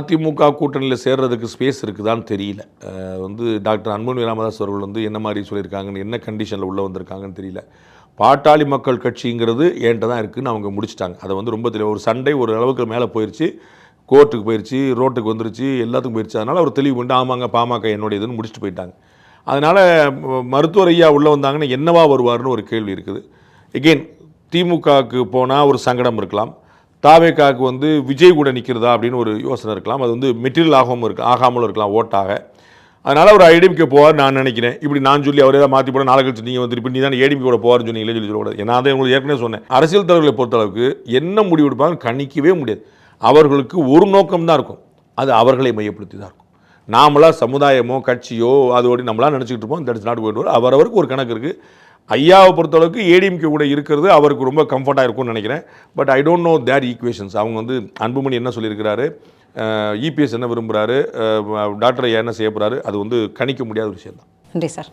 அதிமுக கூட்டணியில் சேர்றதுக்கு ஸ்பேஸ் இருக்குதான்னு தெரியல. டாக்டர் அன்புமணி ராமதாஸ் அவர்கள் என்ன மாதிரி சொல்லியிருக்காங்கன்னு, என்ன கண்டிஷனில் உள்ளே வந்திருக்காங்கன்னு தெரியல. பாட்டாளி மக்கள் கட்சிங்கிறது என்கிட்ட தான் இருக்குதுன்னு அவங்க முடிச்சிட்டாங்க. அதை ரொம்ப தெளிவாக ஒரு சண்டை ஒரு அளவுக்கு மேலே போயிடுச்சு, கோர்ட்டுக்கு போயிடுச்சு, ரோட்டுக்கு வந்துருச்சு, எல்லாத்துக்கும் போயிடுச்சு. அதனால் அவர் தெளிவு பண்ணிட்டு ஆமாங்க பாமக என்னுடைய இதுன்னு முடிச்சுட்டு போயிட்டாங்க. அதனால் மருத்துவர் ஐயா உள்ளே வந்தாங்கன்னா என்னவா வருவார்னு ஒரு கேள்வி இருக்குது. எகெயின் திமுகவுக்கு போனால் ஒரு சங்கடம் இருக்கலாம், தாவேக்காவுக்கு விஜய் கூட நிற்கிறதா அப்படின்னு ஒரு யோசனை இருக்கலாம். அது மெட்டீரியல் ஆகாமலும் இருக்கலாம் ஓட்டாக. அதனால் அவர் ஏடிஎம்கே போவார் நான் நினைக்கிறேன். இப்படி நான் சொல்லி அவரே தான் மாற்றி போட நாளை கழிச்சு நீங்கள் திருப்பி நீ தான் ஏடிஎம்கே கூட போவார்னு சொன்னீங்களே சொல்லக்கூடாது. ஏன்னா அதை உங்களுக்கு ஏற்கனவே சொன்னேன், அரசியல் தலைவர்களை பொறுத்தளவுக்கு என்ன முடிவு எடுப்பாங்க கணிக்கவே முடியாது. அவர்களுக்கு ஒரு நோக்கம் தான் இருக்கும், அது அவர்களை மையப்படுத்தி தான் இருக்கும். நாமளாக சமுதாயமோ கட்சியோ அதோடு நம்மளாம் நினச்சிக்கிட்டு இருப்போம். That's not going to work. அவரவருக்கு ஒரு கணக்கு இருக்குது. ஐயாவை பொறுத்தளவுக்கு ஏடிஎம்கே கூட இருக்கிறது அவருக்கு ரொம்ப கம்ஃபர்ட்டாக இருக்கும்னு நினைக்கிறேன். But I don't know their equations. அவங்க அன்புமணி என்ன சொல்லியிருக்கிறாரு, இபிஎஸ் என்ன விரும்புகிறாரு, டாக்டர் ஐயா என்ன செய்ய போகிறாரு, அது கணிக்க முடியாத விஷயம் தான். நன்றி சார்.